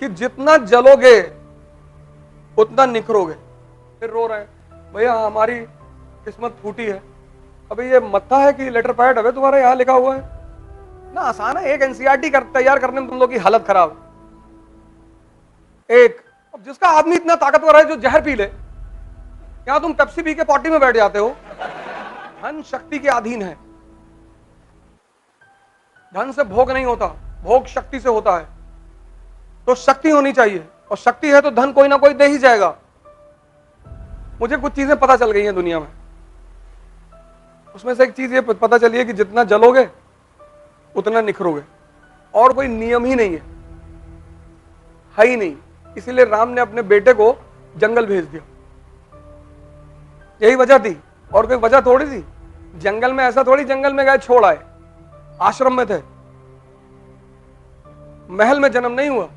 कि जितना जलोगे उतना निखरोगे। फिर रो रहे हैं भैया हमारी किस्मत फूटी है। अबे ये मत्था है कि लेटर पैड है तुम्हारा यहां लिखा हुआ है ना। आसान है, एक एनसीईआरटी तैयार करने में तुम लोग की हालत खराब। एक अब जिसका आदमी इतना ताकतवर है जो जहर पी ले, क्या तुम पेप्सी पी के पॉटी में बैठ जाते हो? धन शक्ति के अधीन है। धन से भोग नहीं होता, भोग शक्ति से होता है। तो शक्ति होनी चाहिए, और शक्ति है तो धन कोई ना कोई दे ही जाएगा। मुझे कुछ चीजें पता चल गई हैं दुनिया में, उसमें से एक चीज ये पता चली है कि जितना जलोगे उतना निखरोगे, और कोई नियम ही नहीं है ही नहीं। इसीलिए राम ने अपने बेटे को जंगल भेज दिया, यही वजह थी, और कोई वजह थोड़ी थी। जंगल में ऐसा थोड़ी जंगल में गए छोड़ आए, आश्रम में थे, महल में जन्म नहीं हुआ।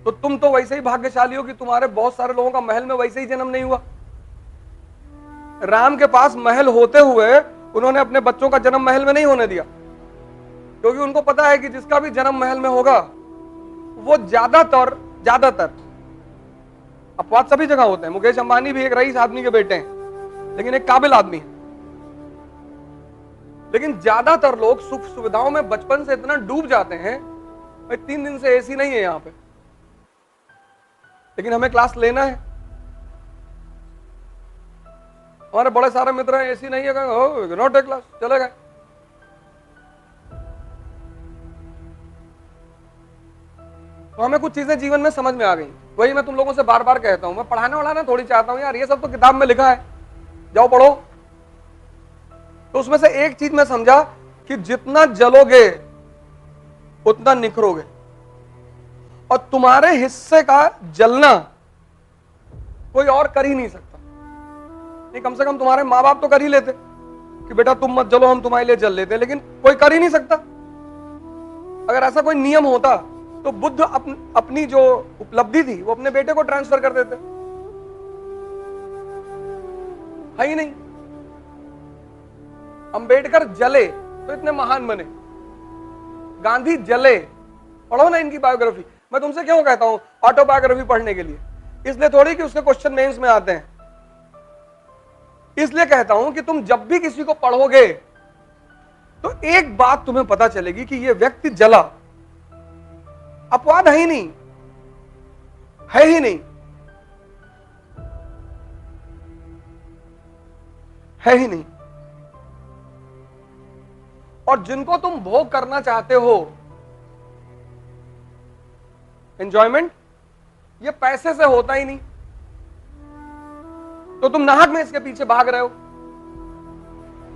तो तुम तो वैसे ही भाग्यशाली हो कि तुम्हारे बहुत सारे लोगों का महल में वैसे ही जन्म नहीं हुआ। राम के पास महल होते हुए उन्होंने अपने बच्चों का जन्म महल में नहीं होने दिया, क्योंकि उनको पता है कि जिसका भी जन्म महल में होगा वो ज्यादातर अपवाद सभी जगह होते हैं। मुकेश अंबानी भी एक रईस आदमी के बेटे हैं, लेकिन एक काबिल आदमी है। लेकिन ज्यादातर लोग सुख सुविधाओं में बचपन से इतना डूब जाते हैं, भाई 3 दिन से एसी नहीं है यहां पे, लेकिन हमें क्लास लेना है। हमारे बड़े सारे मित्र हैं, एसी नहीं है, नॉट ए क्लास, चले गए। तो हमें कुछ चीजें जीवन में समझ में आ गई। वही मैं तुम लोगों से बार बार कहता हूं, मैं पढ़ाने वढ़ाना थोड़ी चाहता हूं यार, ये सब तो किताब में लिखा है, जाओ पढ़ो। तो उसमें से एक चीज मैं समझा कि जितना जलोगे उतना निखरोगे, और तुम्हारे हिस्से का जलना कोई और कर ही नहीं सकता। नहीं, कम से कम तुम्हारे माँ बाप तो कर ही लेते कि बेटा तुम मत जलो, हम तुम्हारे लिए जल लेते, लेकिन कोई कर ही नहीं सकता। अगर ऐसा कोई नियम होता तो बुद्ध अपनी जो उपलब्धि थी वो अपने बेटे को ट्रांसफर कर देते, है ही नहीं। अंबेडकर जले तो इतने महान बने, गांधी जले, पढ़ो ना इनकी बायोग्राफी। मैं तुमसे क्यों कहता हूं ऑटोबायोग्राफी पढ़ने के लिए? इसलिए थोड़ी कि उसके क्वेश्चन मेंस में आते हैं, इसलिए कहता हूं कि तुम जब भी किसी को पढ़ोगे तो एक बात तुम्हें पता चलेगी कि यह व्यक्ति जला, अपवाद है ही नहीं, है ही नहीं, है ही नहीं। और जिनको तुम भोग करना चाहते हो, एंजॉयमेंट, ये पैसे से होता ही नहीं, तो तुम नाहक में इसके पीछे भाग रहे हो।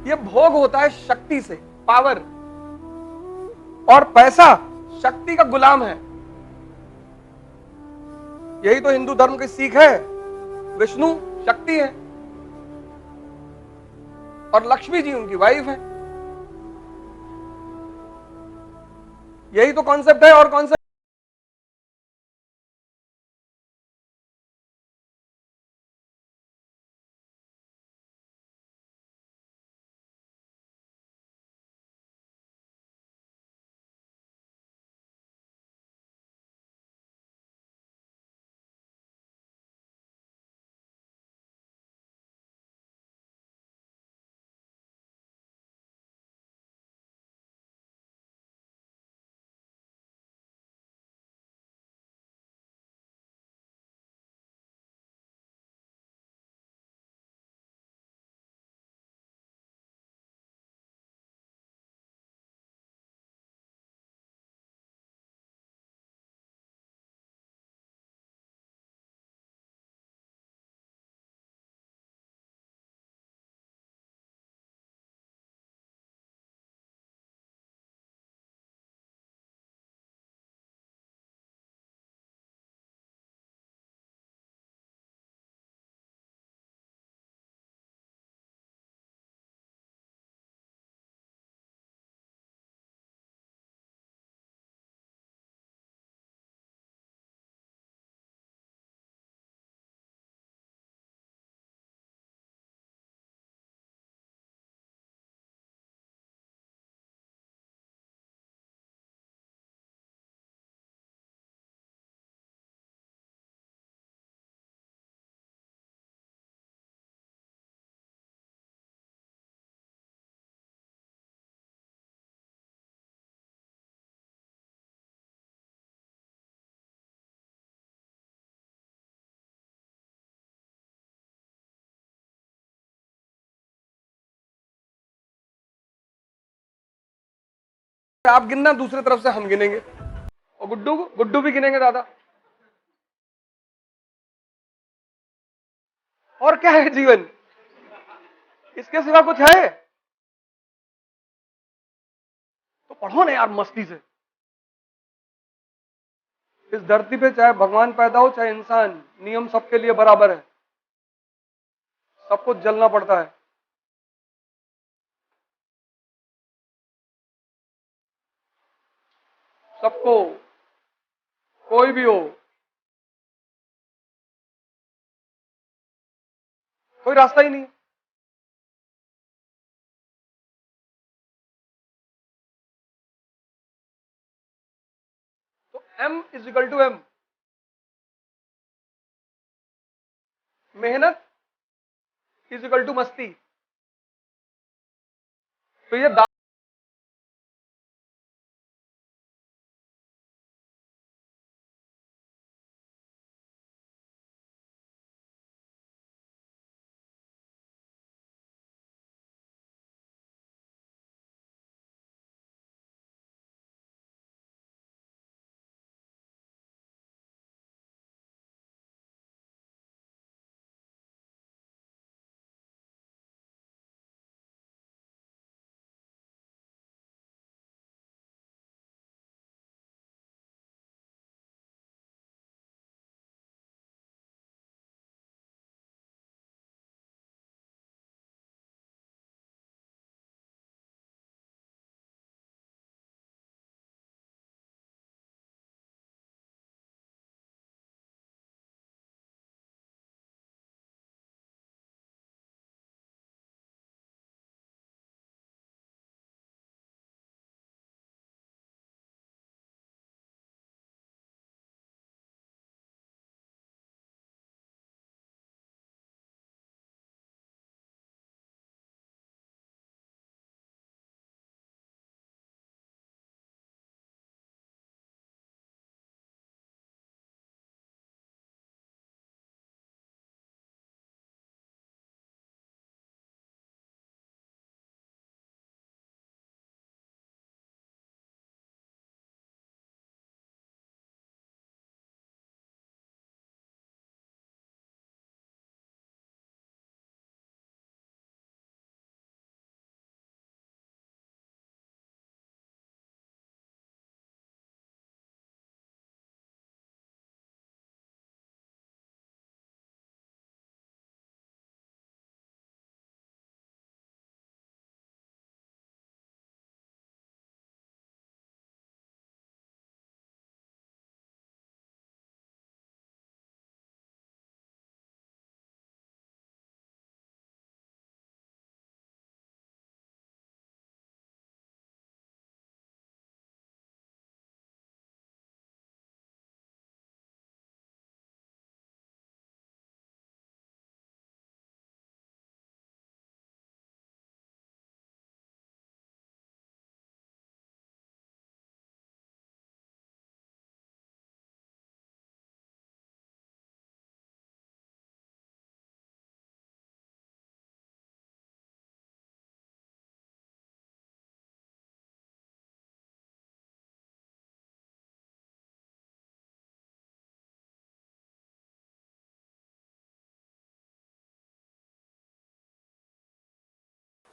ये भोग होता है शक्ति से, पावर, और पैसा शक्ति का गुलाम है। यही तो हिंदू धर्म की सीख है। विष्णु शक्ति है और लक्ष्मी जी उनकी वाइफ है। यही तो कॉन्सेप्ट है, और कॉन्सेप्ट आप गिनना, दूसरी तरफ से हम गिनेंगे, और गुड्डू भी गिनेंगे दादा। और क्या है जीवन, इसके सिवा कुछ है? तो पढ़ो ना यार मस्ती से। इस धरती पे चाहे भगवान पैदा हो चाहे इंसान, नियम सबके लिए बराबर है, सबको जलना पड़ता है। सबको, कोई भी हो, कोई रास्ता ही नहीं है। तो M is equal to M, मेहनत इज इक्वल टू मस्ती। तो ये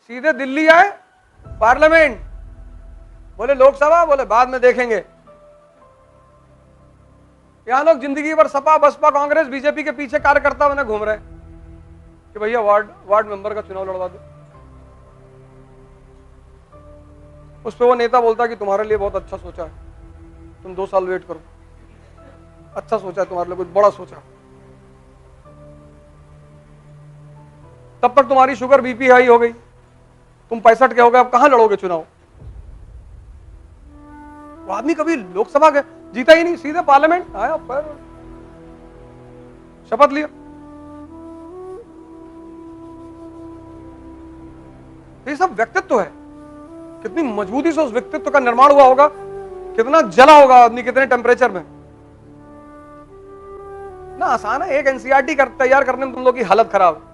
सीधे दिल्ली आए, पार्लियामेंट, बोले लोकसभा, बोले बाद में देखेंगे। यहां लोग जिंदगी भर सपा बसपा कांग्रेस बीजेपी के पीछे कार्यकर्ता बने घूम रहे हैं कि भैया वार्ड मेंबर का चुनाव लड़वा दो। उस पर वो नेता बोलता है कि तुम्हारे लिए बहुत अच्छा सोचा है, तुम 2 साल वेट करो, अच्छा सोचा है तुम्हारे लिए, कुछ बड़ा सोचा। तब तक तुम्हारी शुगर बीपी हाई हो गई, तुम 65 के हो गए, अब कहां लड़ोगे चुनाव। वो आदमी कभी लोकसभा जीता ही नहीं, सीधे पार्लियामेंट आया, पर शपथ लिया। ये सब व्यक्तित्व है, कितनी मजबूती से उस व्यक्तित्व का निर्माण हुआ होगा, कितना जला होगा आदमी, कितने टेम्परेचर में। ना आसान है, एक एनसीईआरटी तैयार करने में तुम लोग की हालत खराब है।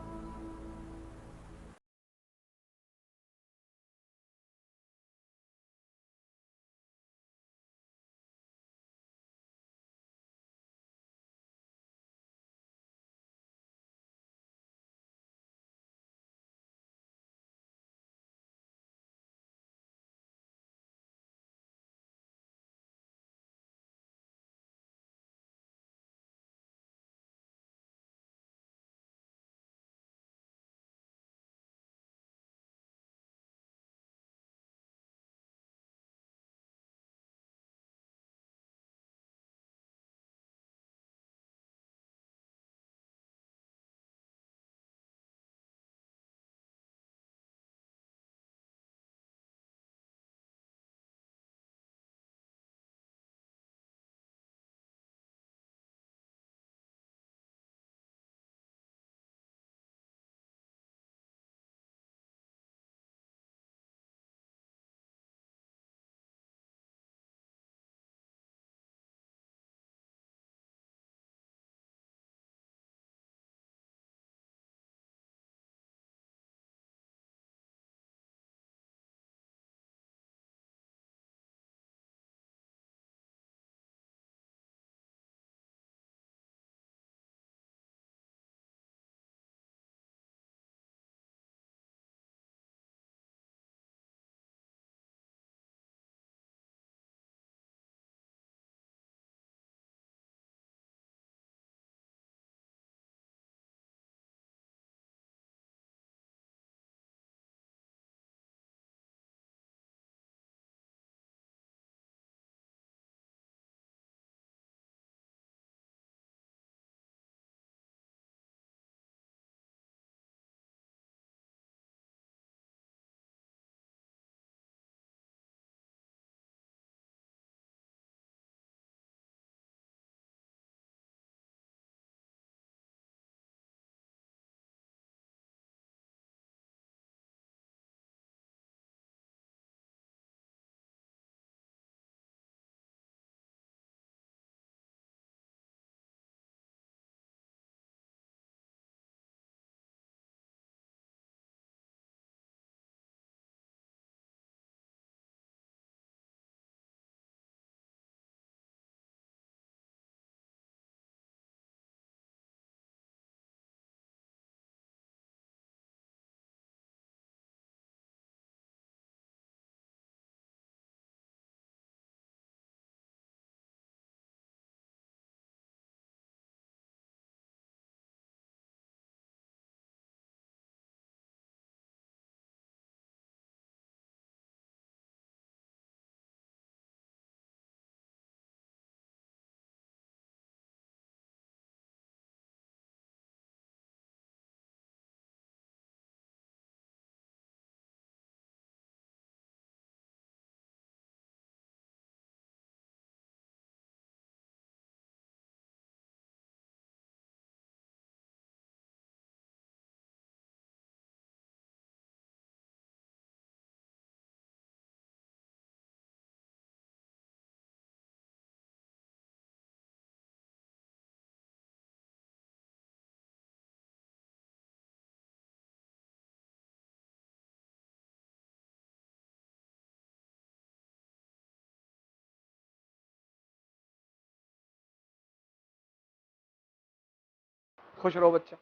खुश रहो बच्चा।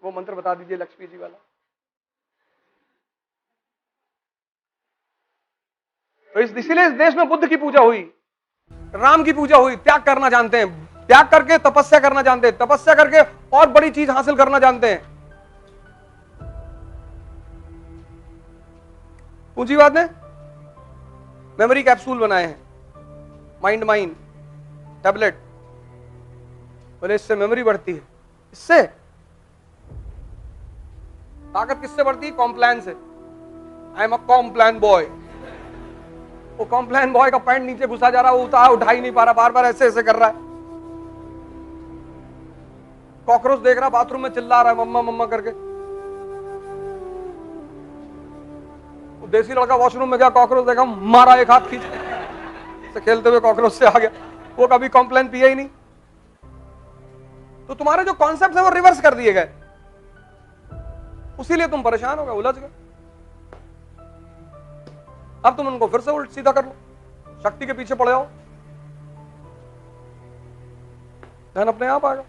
वो मंत्र बता दीजिए लक्ष्मी जी वाला। तो इसीलिए इस देश में बुद्ध की पूजा हुई, राम की पूजा हुई। त्याग करना जानते हैं, त्याग करके तपस्या करना जानते हैं, तपस्या करके और बड़ी चीज हासिल करना जानते हैं। पूंजीवाद ने मेमोरी कैप्सूल बनाए हैं, माइंड टैबलेट, बोले इससे मेमोरी बढ़ती है। इससे ताकत किससे बढ़ती है? कॉम्प्लान से। I am a Complan boy. वो कॉम्प्लान बॉय का पैंट नीचे घुसा जा रहा है, वो उठा ही नहीं पा रहा, बार बार ऐसे ऐसे कर रहा है। कॉकरोच देख रहा, बाथरूम में चिल्ला रहा है मम्मा मम्मा करके। वो देसी लड़का वॉशरूम में गया, कॉकरोच देखा, मारा एक हाथ खींच से, खेलते हुए कॉकरोच से आ गया। वो कभी कॉम्प्लान पिया ही नहीं। तो तुम्हारे जो कॉन्सेप्ट है वो रिवर्स कर दिए गए, उसीलिए तुम परेशान हो गए, उलझ गए। अब तुम उनको फिर से उल्ट सीधा कर लो, शक्ति के पीछे पड़ जाओ, ध्यान अपने आप आएगा।